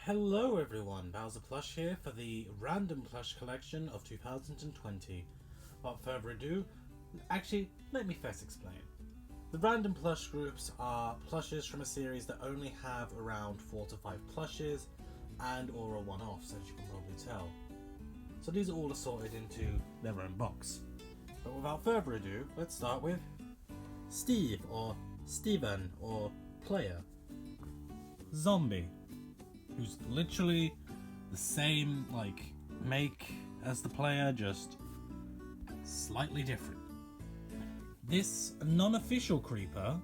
Hello everyone, Bowser Plush here for the random plush collection of 2020. Without further ado, let me first explain. The random plush groups are plushes from a series that only have around 4 to 5 plushes and or are one-offs, as you can probably tell. So these are all assorted into their own box. But without further ado, let's start with Steve or Steven or Player. Zombie, who's literally the same make as the player, just slightly different. This non-official creeper,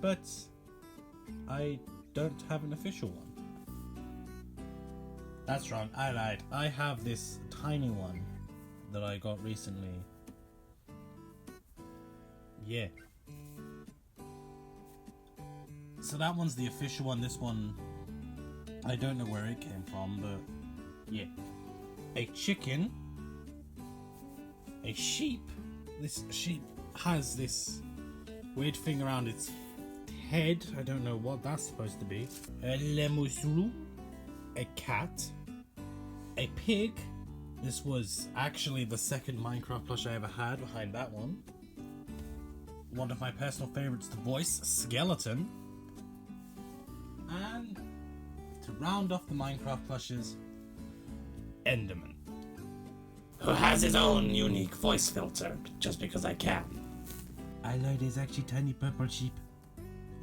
but I don't have an official one. That's wrong, I lied. I have this tiny one that I got recently. Yeah. So that one's the official one. This one, I don't know where it came from, but yeah. A chicken. A sheep. This sheep has this weird thing around its head. I don't know what that's supposed to be. A lemusulu. A cat. A pig. This was actually the second Minecraft plush I ever had behind that one. One of my personal favorites to voice, Skeleton. And to round off the Minecraft plushes, Enderman, who has his own unique voice filter, just because I can. I know there's actually tiny purple sheep.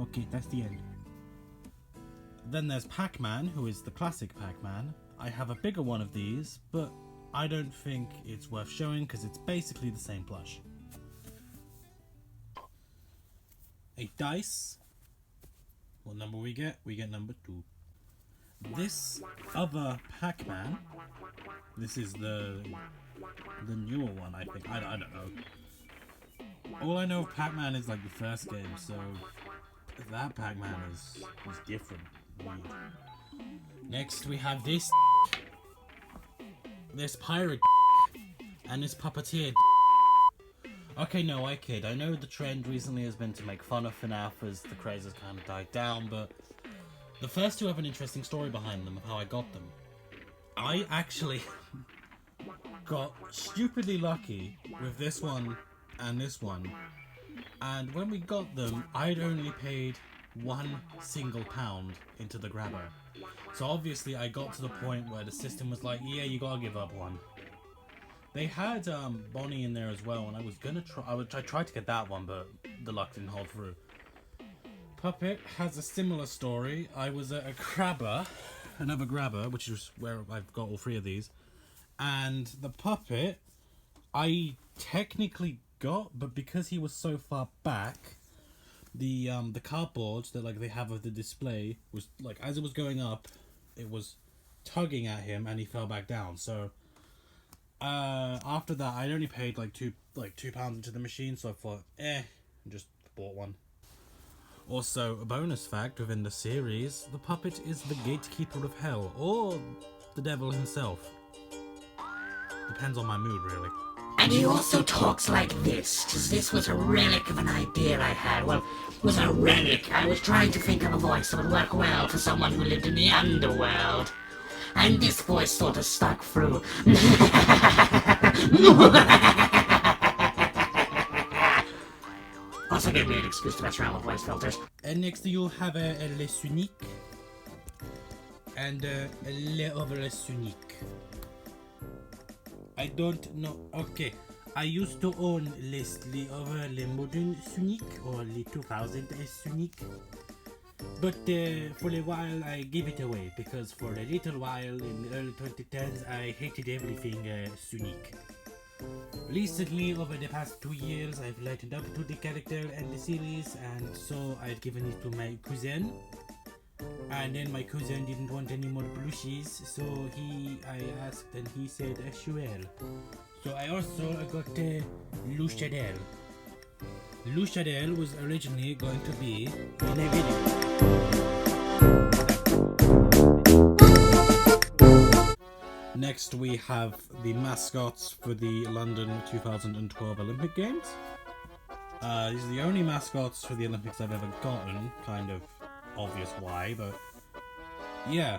Okay, that's the end. Then there's PacMan, who is the classic PacMan. I have a bigger one of these, but I don't think it's worth showing because it's basically the same plush. A dice. What number we get? We get number 2. This other PacMan, this is the newer one, I think. I don't know. All I know of PacMan is like the first game, so that PacMan is different. Weird. Next we have this pirate and this puppeteer. Okay, no, I kid. I know the trend recently has been to make fun of FNAF as the craze has kind of died down, but the first two have an interesting story behind them of how I got them. I actually got stupidly lucky with this one and this one, and when we got them, I'd only paid £1 single into the grabber. So obviously I got to the point where the system was like, yeah, you gotta give up one. They had Bonnie in there as well, and I was gonna try. I tried to get that one, but the luck didn't hold through. Puppet has a similar story. I was at a grabber, another grabber, which is where I've got all 3 of these, and the puppet I technically got, but because he was so far back, the cardboard that they have of the display was as it was going up, it was tugging at him, and he fell back down. So. After that, I only paid £2 into the machine, so I thought, and just bought one. Also, a bonus fact within the series, the puppet is the gatekeeper of hell, or the devil himself. Depends on my mood, really. And he also talks like this, because this was a relic of an idea I had. Well, it was a relic. I was trying to think of a voice that would work well for someone who lived in the underworld. And this voice sort of stuck through. Also gave me an excuse to mess around with voice filters. And next you'll have a Les Unique. And a Les Over Les Unique. I don't know. Okay. I used to own Les Over Les Modern Unique, or Les 2000 Unique. But for a while I gave it away, because for a little while in the early 2010s I hated everything Sonic. Recently, over the past 2 years, I've lightened up to the character and the series, and so I've given it to my cousin. And then my cousin didn't want any more plushies, so I asked and he said sure. So I also got Loeder. Loeder was originally going to be in a video. Next we have the mascots for the London 2012 Olympic Games. These are the only mascots for the Olympics I've ever gotten, kind of obvious why, but yeah.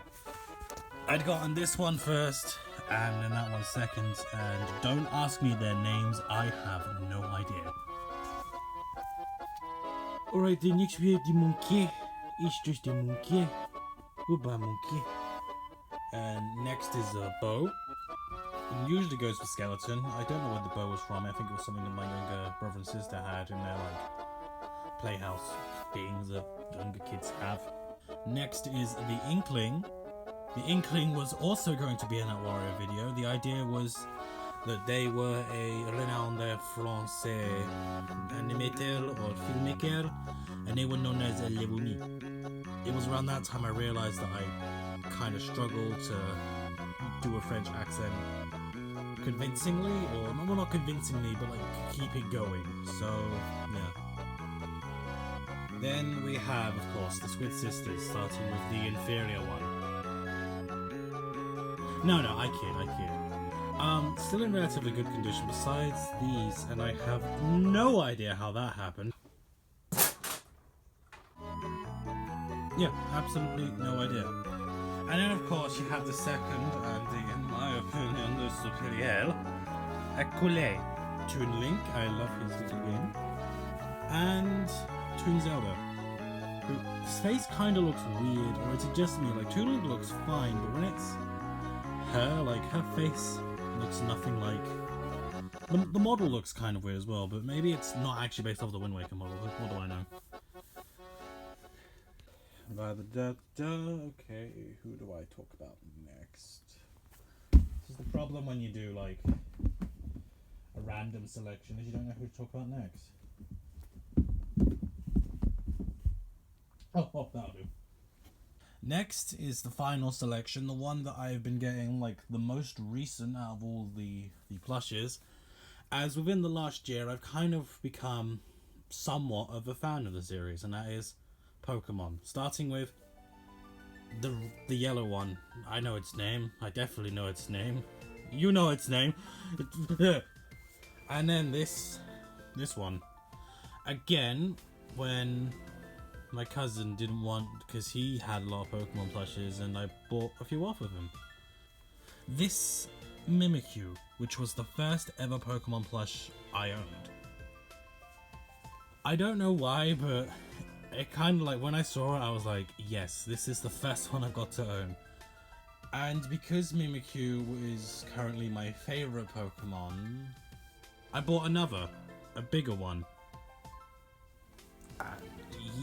I'd gotten this one first, and then that one second, and don't ask me their names, I have no idea. Alright, the next we have the monkey. It's just a monkey. Goodbye, monkey. And next is a bow. It usually goes for skeleton. I don't know where the bow was from. I think it was something that my younger brother and sister had in their like playhouse things that younger kids have. Next is the Inkling. The Inkling was also going to be in that Warrior video. The idea was that they were a renowned Français animator or filmmaker, and they were known as Levoni. It was around that time I realized that I kind of struggled to do a French accent convincingly, or well, not convincingly, but like keep it going. So yeah. Then we have, of course, the Squid Sisters, starting with the inferior one. No, I kid. Still in relatively good condition besides these, and I have no idea how that happened. Yeah, absolutely no idea. And then of course you have the second, and in my opinion, the superior, a Collet, Toon Link, I love his little game, and Toon Zelda. His face kind of looks weird, or it's just me, like Toon Link looks fine, but when it's her, like her face looks nothing like... The model looks kind of weird as well, but maybe it's not actually based off the Wind Waker model, what do I know? Okay, who do I talk about next? This is the problem when you do like a random selection, is you don't know who to talk about next. Oh, that'll do. Next is the final selection, the one that I've been getting like the most recent out of all the plushes, as within the last year I've kind of become somewhat of a fan of the series, and that is Pokemon. Starting with the yellow one. I know its name. I definitely know its name. You know its name. And then this one. Again, when my cousin didn't want, because he had a lot of Pokemon plushes, and I bought a few off of him. This Mimikyu, which was the first ever Pokemon plush I owned. I don't know why, but it kind of like, when I saw it, I was like, yes, this is the first one I got to own. And because Mimikyu is currently my favourite Pokemon, I bought another, a bigger one.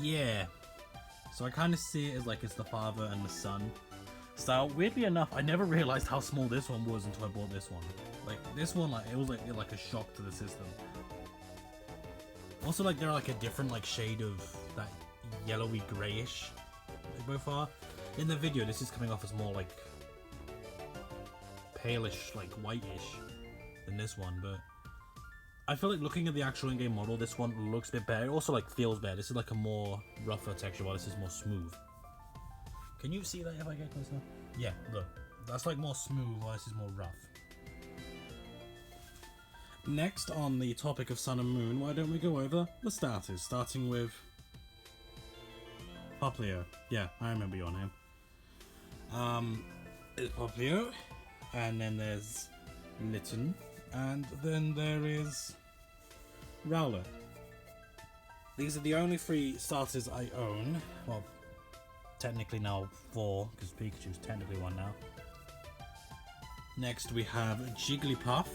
Yeah. So I kind of see it as like it's the father and the son. So weirdly enough, I never realised how small this one was until I bought this one. Like this one, like it was like a shock to the system. Also, like they're like a different like shade of that yellowy greyish. They both are. In the video, this is coming off as more like palish, like whitish than this one, but I feel like looking at the actual in-game model, this one looks a bit better. It also like feels better. This is like a more rougher texture, while this is more smooth. Can you see that if I get closer? Yeah, look. That's like more smooth, while this is more rough. Next, on the topic of Sun and Moon, why don't we go over the starters, starting with Poplio. Yeah, I remember your name. It's Poplio, and then there's Litten, and then there is Rowlet. These are the only 3 starters I own. Well, technically now 4, because Pikachu's technically 1 now. Next we have Jigglypuff.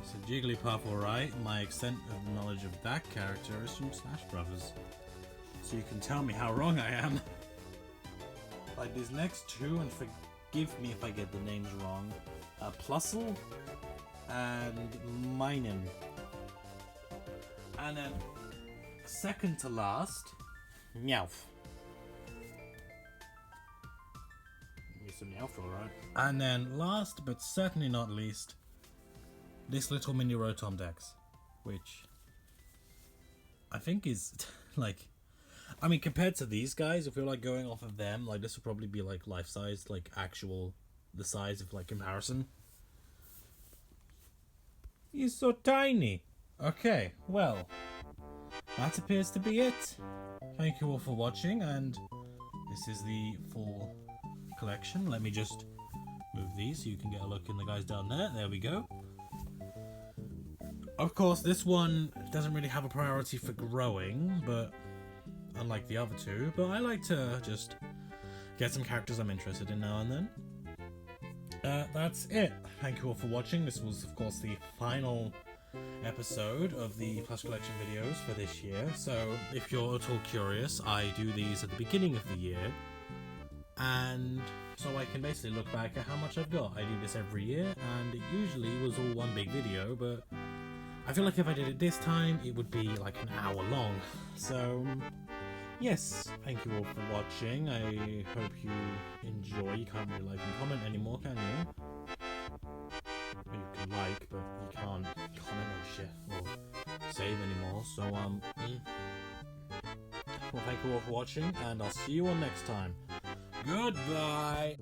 So Jigglypuff, alright. My extent of knowledge of that character is from Smash Brothers. So you can tell me how wrong I am. Like these next 2, and forgive me if I get the names wrong. Plusle and Minen. And then second to last, Meowth. It's a Meowth, alright. And then last but certainly not least, this little mini Rotom Dex, which I think is like, I mean, compared to these guys, if we're like going off of them, like this would probably be like life size, like actual the size of like comparison. He's so tiny. Okay, well, that appears to be it. Thank you all for watching, and this is the full Collection. Let me just move these so you can get a look in the guys down there. There we go. Of course, this one doesn't really have a priority for growing, but unlike the other two, but I like to just get some characters I'm interested in now and then. That's it. Thank you all for watching. This was, of course, the final episode of the Plush Collection videos for this year. So, if you're at all curious, I do these at the beginning of the year, and so I can basically look back at how much I've got. I do this every year, and it usually was all one big video, but I feel like if I did it this time, it would be like an hour long. So, yes, thank you all for watching. I hope you enjoy. You can't really like and comment anymore, can you? Well, you can like, but you can't comment or shit or save anymore. So, well, thank you all for watching, and I'll see you all next time. Goodbye!